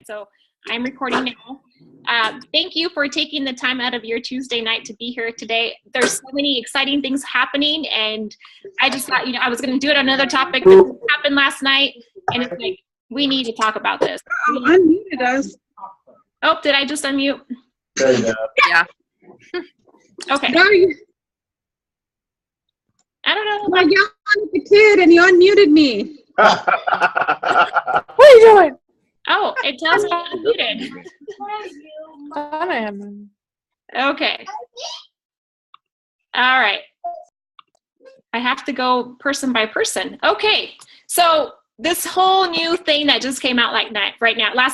So I'm recording now. Thank you for taking the time out of your Tuesday night to be here today. There's so many exciting things happening, and I just thought, I was going to do it on another topic that happened last night, and it's like, we need to talk about this. Unmuted us. Oh, did I just unmute? Yeah. Okay. Sorry, I don't know. I yelled at the kid and you unmuted me. What are you doing? Oh, it tells me unmuted. I am. Okay. All right. I have to go person by person. Okay. So this whole new thing that just came out last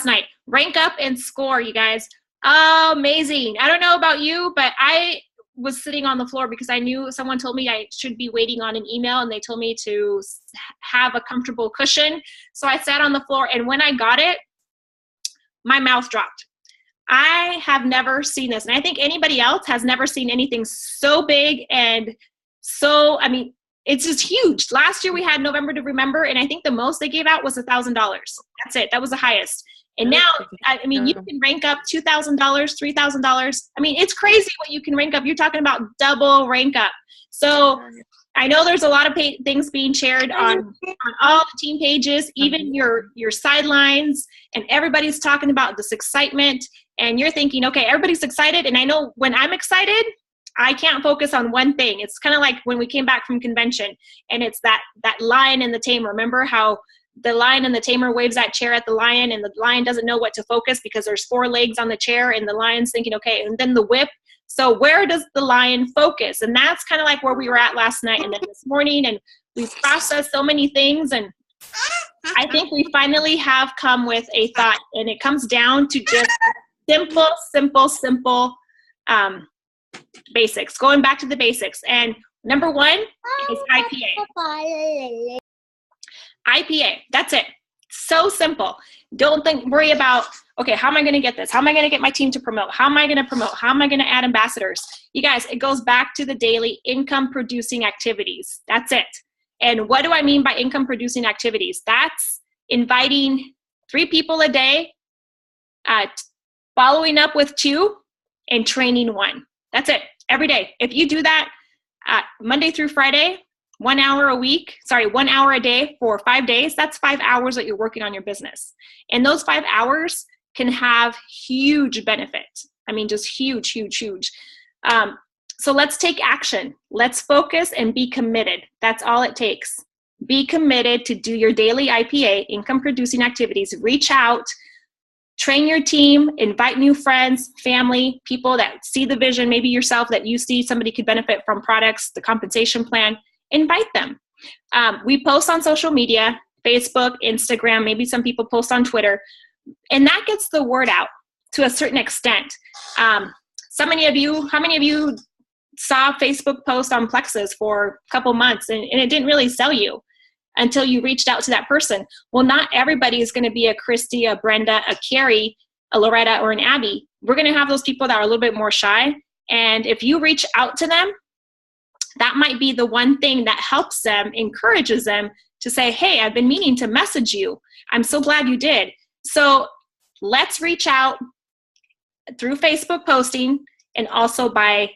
night, rank up and score, you guys. Amazing. I don't know about you, but I was sitting on the floor because I knew someone told me I should be waiting on an email, and they told me to have a comfortable cushion. So I sat on the floor, and when I got it, my mouth dropped. I have never seen this, and I think anybody else has never seen anything so big and so, it's just huge. Last year we had November to Remember, and I think the most they gave out was $1,000. That's it. That was the highest. And now, you can rank up $2,000, $3,000. It's crazy what you can rank up. You're talking about double rank up. So I know there's a lot of things being shared on all the team pages, even your sidelines, and everybody's talking about this excitement. And you're thinking, okay, everybody's excited. And I know when I'm excited, I can't focus on one thing. It's kind of like when we came back from convention, and it's that lion and the tamer. Remember how the lion and the tamer waves that chair at the lion, and the lion doesn't know what to focus because there's 4 legs on the chair, and the lion's thinking, okay, and then the whip. So where does the lion focus? And that's kind of like where we were at last night and then this morning, and we've processed so many things, and I think we finally have come with a thought, and it comes down to just simple basics, going back to the basics. And number 1 is IPA. IPA, that's it. So simple. Don't worry about, okay, how am I going to get this? How am I going to get my team to promote? How am I going to promote? How am I going to add ambassadors? You guys, it goes back to the daily income producing activities. That's it. And what do I mean by income producing activities? That's inviting 3 people a day, following up with 2, and training 1. That's it. Every day. If you do that Monday through Friday, 1 hour a day for 5 days, that's 5 hours that you're working on your business. And those 5 hours can have huge benefit. Just huge. So let's take action. Let's focus and be committed. That's all it takes. Be committed to do your daily IPA, income producing activities. Reach out, train your team, invite new friends, family, people that see the vision, maybe yourself, that you see somebody could benefit from products, the compensation plan. Invite them. We post on social media, Facebook, Instagram, maybe some people post on Twitter, and that gets the word out to a certain extent. How many of you saw a Facebook post on Plexus for a couple months and it didn't really sell you until you reached out to that person? Well, not everybody is going to be a Christy, a Brenda, a Carrie, a Loretta, or an Abby. We're going to have those people that are a little bit more shy. And if you reach out to them, that might be the one thing that helps them, encourages them to say, hey, I've been meaning to message you. I'm so glad you did. So let's reach out through Facebook posting and also by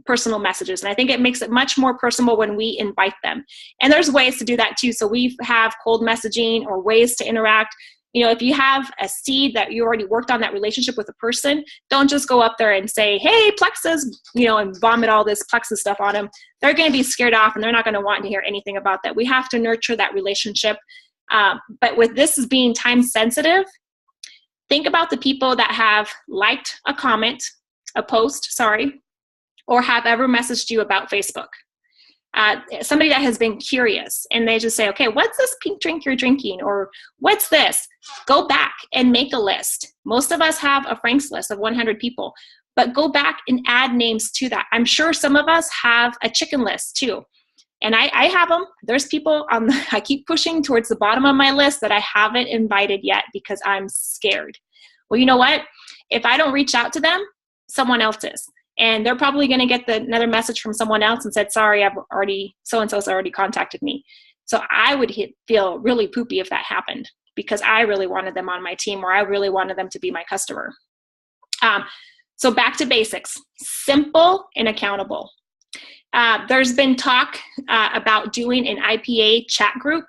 personal messages. And I think it makes it much more personal when we invite them. And there's ways to do that too. So we have cold messaging or ways to interact. If you have a seed that you already worked on that relationship with a person, don't just go up there and say, hey, Plexus, and vomit all this Plexus stuff on them. They're going to be scared off, and they're not going to want to hear anything about that. We have to nurture that relationship. But with this as being time sensitive, think about the people that have liked a post, or have ever messaged you about Facebook. Somebody that has been curious, and they just say, okay, what's this pink drink you're drinking? Or what's this? Go back and make a list. Most of us have a Frank's list of 100 people, but go back and add names to that. I'm sure some of us have a chicken list too. And I have them. There's people I keep pushing towards the bottom of my list that I haven't invited yet because I'm scared. Well, you know what? If I don't reach out to them, someone else is. And they're probably going to get another message from someone else and said, sorry, so-and-so's already contacted me. So I would feel really poopy if that happened. because I really wanted them on my team, or I really wanted them to be my customer. So back to basics, simple and accountable. There's been talk about doing an IPA chat group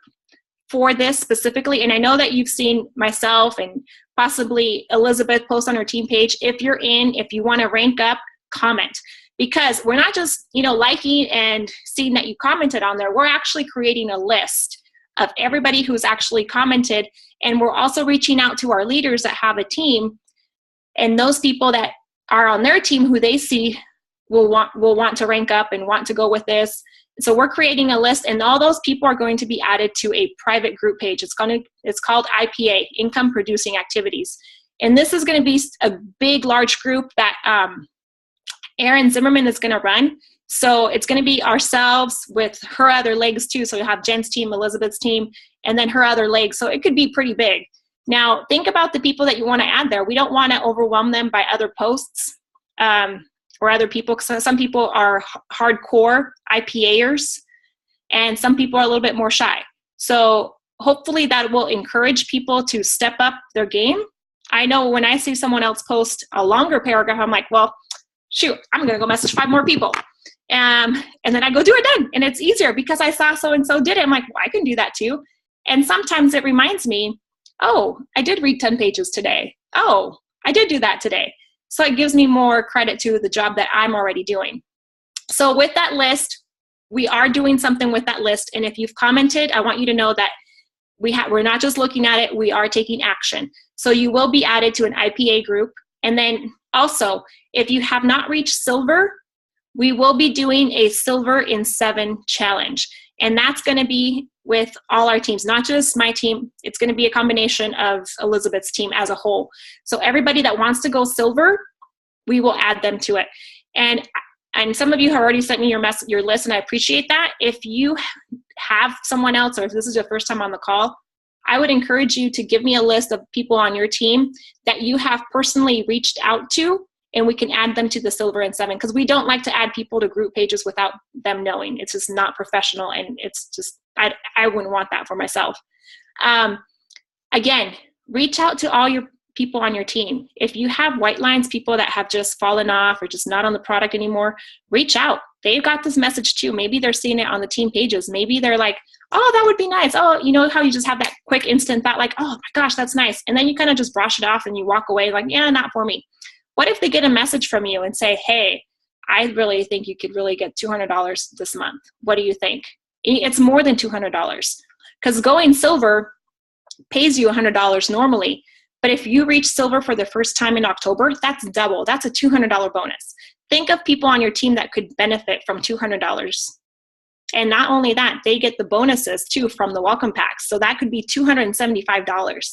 for this specifically. And I know that you've seen myself and possibly Elizabeth post on her team page. If you want to rank up, comment. Because we're not just, liking and seeing that you commented on there. We're actually creating a list of everybody who's actually commented. And we're also reaching out to our leaders that have a team, and those people that are on their team who they see will want to rank up and want to go with this. So we're creating a list, and all those people are going to be added to a private group page. It's called IPA, Income Producing Activities. And this is going to be a big, large group that Erin Zimmerman is going to run. So it's going to be ourselves with her other legs too. So you'll have Jen's team, Elizabeth's team, and then her other legs. So it could be pretty big. Now, think about the people that you want to add there. We don't want to overwhelm them by other posts or other people, because some people are hardcore IPAers, and some people are a little bit more shy. So hopefully that will encourage people to step up their game. I know when I see someone else post a longer paragraph, I'm like, well, shoot, I'm going to go message 5 more people. And then I go do it then. And it's easier because I saw so-and-so did it. I'm like, well, I can do that too. And sometimes it reminds me, oh, I did read 10 pages today. Oh, I did do that today. So it gives me more credit to the job that I'm already doing. So with that list, we are doing something with that list. And if you've commented, I want you to know that we're not just looking at it, we are taking action. So you will be added to an IPA group. And then also, if you have not reached silver, we will be doing a Silver in 7 challenge. And that's going to be with all our teams, not just my team. It's going to be a combination of Elizabeth's team as a whole. So everybody that wants to go silver, we will add them to it. And some of you have already sent me your list, and I appreciate that. If you have someone else, or if this is your first time on the call, I would encourage you to give me a list of people on your team that you have personally reached out to, and we can add them to the Silver in 7, because we don't like to add people to group pages without them knowing. It's just not professional, and it's just, I wouldn't want that for myself. Again, reach out to all your people on your team. If you have white lines, people that have just fallen off or just not on the product anymore, reach out. They've got this message too. Maybe they're seeing it on the team pages. Maybe they're like, oh, that would be nice. Oh, you know how you just have that quick instant thought like, oh my gosh, that's nice. And then you kind of just brush it off and you walk away like, yeah, not for me. What if they get a message from you and say, hey, I really think you could really get $200 this month. What do you think? It's more than $200, because going silver pays you $100 normally. But if you reach silver for the first time in October, that's double. That's a $200 bonus. Think of people on your team that could benefit from $200. And not only that, they get the bonuses too from the welcome packs. So that could be $275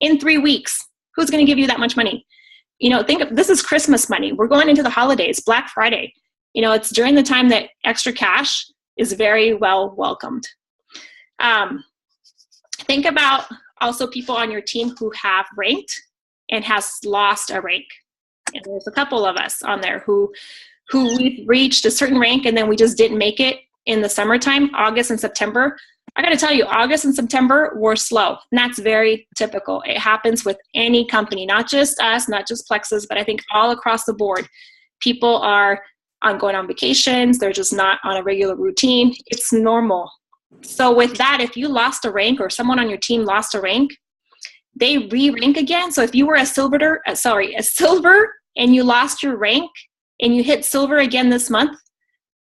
in 3 weeks. Who's going to give you that much money? Think of this is Christmas money. We're going into the holidays, Black Friday. It's during the time that extra cash is very well welcomed. Think about also people on your team who have ranked and has lost a rank. And there's a couple of us on there who we've reached a certain rank and then we just didn't make it in the summertime, August and September. I got to tell you, August and September were slow. And that's very typical. It happens with any company, not just us, not just Plexus, but I think all across the board. People are going on vacations. They're just not on a regular routine. It's normal. So with that, if you lost a rank or someone on your team lost a rank, they re-rank again. So if you were a silver and you lost your rank and you hit silver again this month,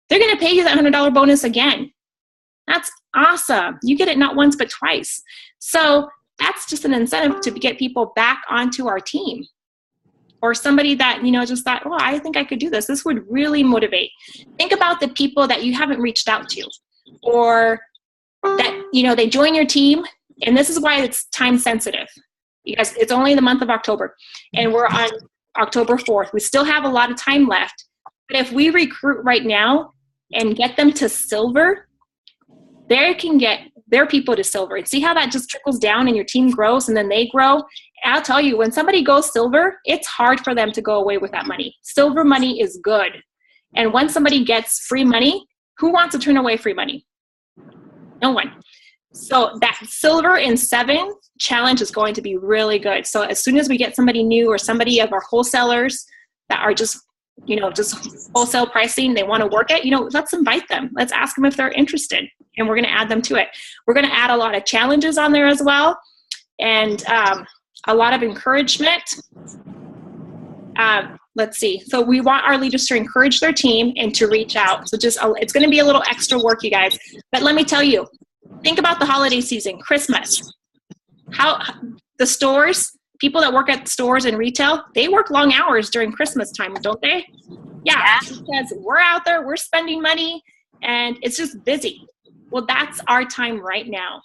they're going to pay you that $100 bonus again. That's awesome. You get it not once, but twice. So that's just an incentive to get people back onto our team. Or somebody that, just thought, oh, I think I could do this. This would really motivate. Think about the people that you haven't reached out to, or that, they join your team. And this is why it's time sensitive. Because it's only the month of October and we're on October 4th. We still have a lot of time left. But if we recruit right now and get them to silver, they can get their people to silver. And see how that just trickles down and your team grows and then they grow. I'll tell you, when somebody goes silver, it's hard for them to go away with that money. Silver money is good. And when somebody gets free money, who wants to turn away free money? No one. So that silver in 7 challenge is going to be really good. So as soon as we get somebody new or somebody of our wholesalers that are just, just wholesale pricing, they want to work it, let's invite them. Let's ask them if they're interested, and we're going to add them to it. We're going to add a lot of challenges on there as well, and a lot of encouragement. Let's see. So we want our leaders to encourage their team and to reach out. So it's going to be a little extra work, you guys. But let me tell you, think about the holiday season, Christmas. How the stores, people that work at stores and retail, they work long hours during Christmas time, don't they? Yeah, because we're out there, we're spending money, and it's just busy. Well, that's our time right now.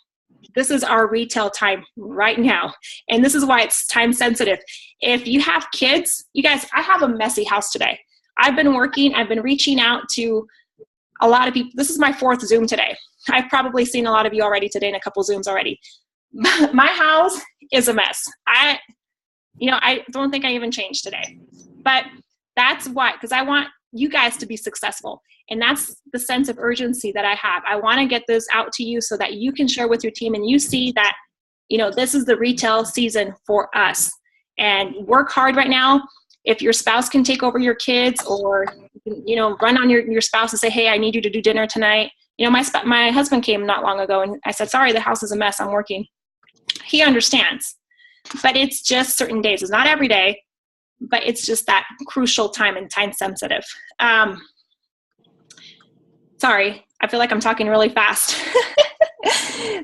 This is our retail time right now. And this is why it's time sensitive. If you have kids, you guys, I have a messy house today. I've been reaching out to a lot of people. This is my 4th Zoom today. I've probably seen a lot of you already today in a couple Zooms already. My house is a mess. I don't think I even changed today. But that's why, because I want you guys to be successful. And that's the sense of urgency that I have. I want to get this out to you so that you can share with your team and you see that, this is the retail season for us. And work hard right now. If your spouse can take over your kids, or, run on your spouse and say, hey, I need you to do dinner tonight. My husband came not long ago and I said, sorry, the house is a mess. I'm working. He understands. But it's just certain days. It's not every day, but it's just that crucial time and time sensitive. Sorry, I feel like I'm talking really fast.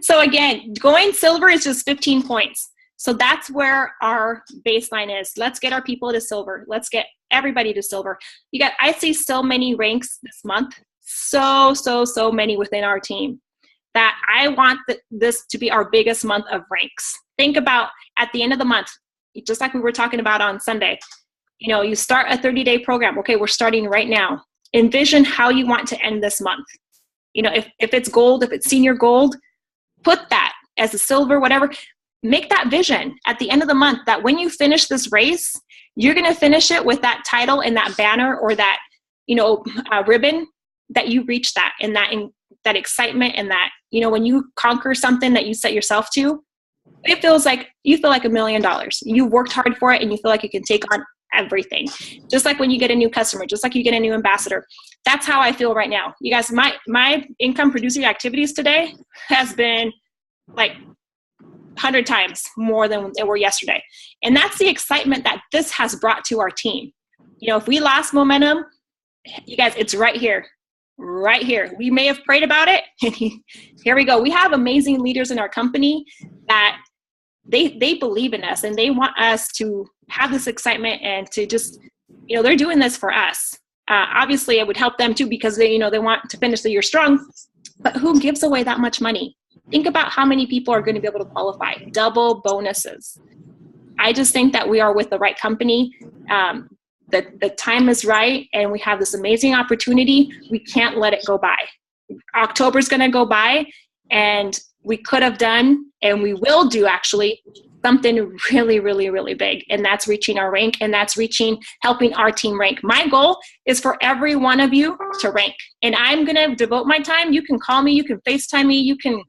So again, going silver is just 15 points. So that's where our baseline is. Let's get our people to silver. Let's get everybody to silver. I see so many ranks this month. So many within our team that I want this to be our biggest month of ranks. Think about at the end of the month, just like we were talking about on Sunday, you start a 30-day program. Okay, we're starting right now. Envision how you want to end this month. If it's gold, if it's senior gold, put that as a silver, whatever. Make that vision at the end of the month that when you finish this race, you're going to finish it with that title and that banner or that, ribbon, that you reach that, and that excitement, and that, when you conquer something that you set yourself to, it feels like you feel like $1 million. You worked hard for it and you feel like you can take on everything. Just like when you get a new customer, just like you get a new ambassador. That's how I feel right now. You guys, my income producing activities today has been like 100 times more than they were yesterday. And that's the excitement that this has brought to our team. If we lost momentum, you guys, it's right here. Right here. We may have prayed about it. Here we go. We have amazing leaders in our company that they believe in us and they want us to have this excitement and to just, they're doing this for us. Obviously, it would help them too because they want to finish the year strong. But who gives away that much money? Think about how many people are going to be able to qualify. Double bonuses. I just think that we are with the right company. The time is right, and we have this amazing opportunity. We can't let it go by. October's going to go by, and we could have done, and we will do actually, something really, really, really big. And that's reaching our rank, and that's helping our team rank. My goal is for every one of you to rank. And I'm going to devote my time. You can call me, you can FaceTime me, you can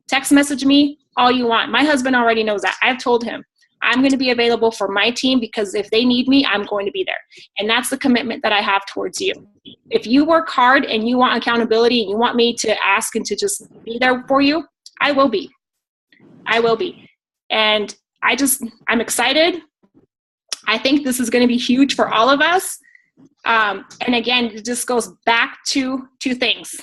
text message me, all you want. My husband already knows that. I've told him. I'm going to be available for my team because if they need me, I'm going to be there. And that's the commitment that I have towards you. If you work hard and you want accountability and you want me to ask and to just be there for you, I will be. I will be. And I'm excited. I think this is going to be huge for all of us. And again, it just goes back to 2 things.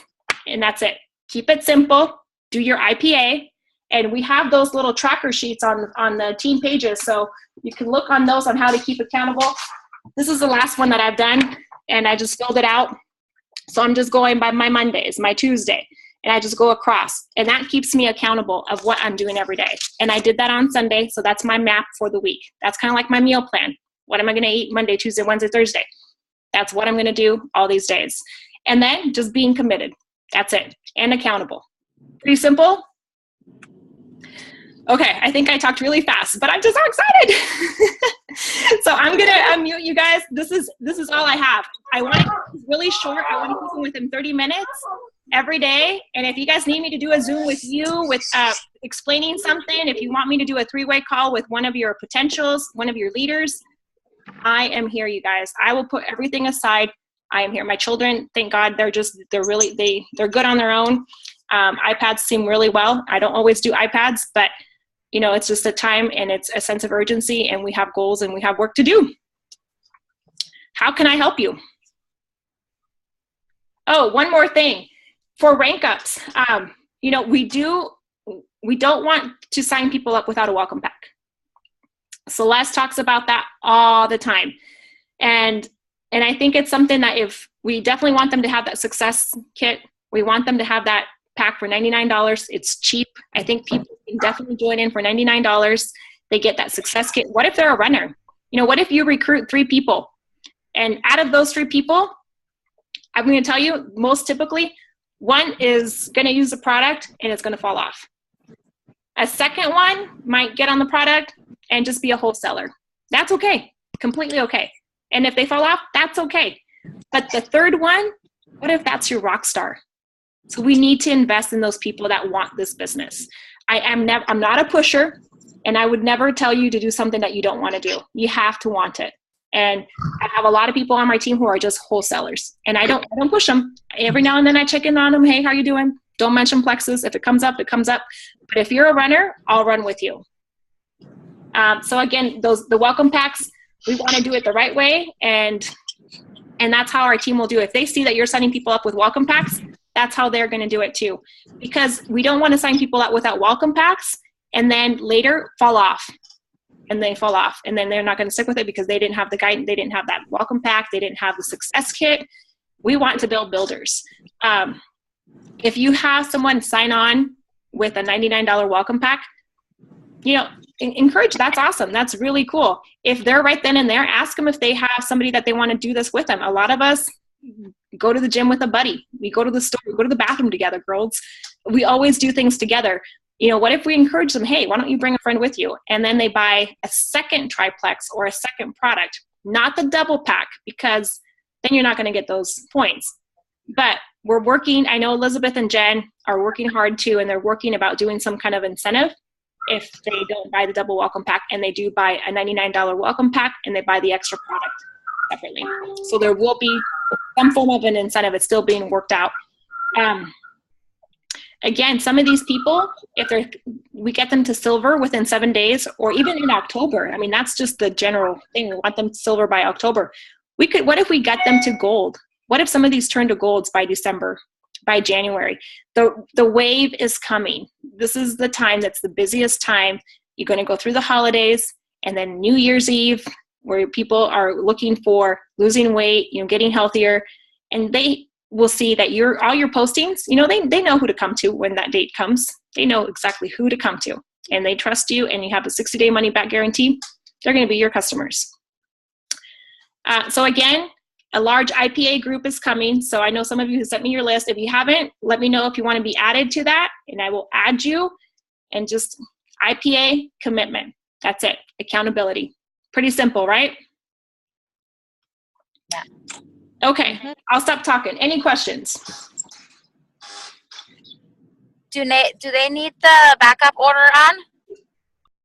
And that's it. Keep it simple. Do your IPA. And we have those little tracker sheets on the team pages. So you can look on those on how to keep accountable. This is the last one that I've done, and I just filled it out. So I'm just going by my Mondays, my Tuesday, and I just go across. And that keeps me accountable of what I'm doing every day. And I did that on Sunday, so that's my map for the week. That's kind of like my meal plan. What am I going to eat Monday, Tuesday, Wednesday, Thursday? That's what I'm going to do all these days. And then just being committed. That's it. And accountable. Pretty simple. Okay, I think I talked really fast, but I'm just so excited. So I'm gonna unmute you guys. This is all I have. I want to keep this really short. I want to keep them within 30 minutes. every day. And if you guys need me to do a Zoom with you with explaining something, if you want me to do a 3-way call with one of your potentials, one of your leaders, I am here, you guys. I will put everything aside. I am here. My children, thank God, they're good on their own. iPads seem really well. I don't always do iPads, but you know, it's just a time and it's a sense of urgency, and we have goals and we have work to do. How can I help you? Oh, one more thing. For rank ups, you know, we don't want to sign people up without a welcome pack. Celeste talks about that all the time. And I think it's something that if we definitely want them to have that success kit, we want them to have that pack for $99. It's cheap. I think people can definitely join in for $99. They get that success kit. What if they're a runner? You know, what if you recruit 3 people? And out of those 3 people, I'm going to tell you, most typically, 1 is going to use the product and it's going to fall off. A second one might get on the product and just be a wholesaler. That's okay. Completely okay. And if they fall off, that's okay. But the third one, what if that's your rock star? So we need to invest in those people that want this business. I'm not a pusher, and I would never tell you to do something that you don't want to do. You have to want it. And I have a lot of people on my team who are just wholesalers, and I don't push them. Every now and then I check in on them. Hey, how you doing? Don't mention Plexus. If it comes up, it comes up. But if you're a runner, I'll run with you. So again, the welcome packs, we want to do it the right way, and that's how our team will do it. If they see that you're signing people up with welcome packs, that's how they're going to do it too. Because we don't want to sign people up without welcome packs and then later fall off. And they fall off, and then they're not going to stick with it because they didn't have the guidance, they didn't have that welcome pack, they didn't have the success kit. We want to build builders. If you have someone sign on with a $99 welcome pack, you know, encourage, that's awesome. That's really cool. If they're right then and there, ask them if they have somebody that they want to do this with them. A lot of us go to the gym with a buddy. We go to the store, we go to the bathroom together, girls. We always do things together. You know, what if we encourage them, hey, why don't you bring a friend with you? And then they buy a second triplex or a second product, not the double pack, because then you're not going to get those points. But we're working, I know Elizabeth and Jen are working hard too, and they're working about doing some kind of incentive if they don't buy the double welcome pack and they do buy a $99 welcome pack and they buy the extra product separately. So there will be some form of an incentive. It's still being worked out. Again, some of these people, we get them to silver within 7 days, or even in October. I mean, that's just the general thing. We want them to silver by October. What if we got them to gold? What if some of these turn to golds by December, by January? The wave is coming. This is the time that's the busiest time. You're going to go through the holidays, and then New Year's Eve, where people are looking for losing weight, you know, getting healthier, and they will see that all your postings, you know, they know who to come to when that date comes. They know exactly who to come to, and they trust you, and you have a 60-day money-back guarantee. They're going to be your customers. So again, a large IPA group is coming. So I know some of you have sent me your list. If you haven't, let me know if you want to be added to that, and I will add you. And just IPA commitment. That's it. Accountability. Pretty simple, right? Yeah. Okay, I'll stop talking. Any questions? Do they need the backup order on?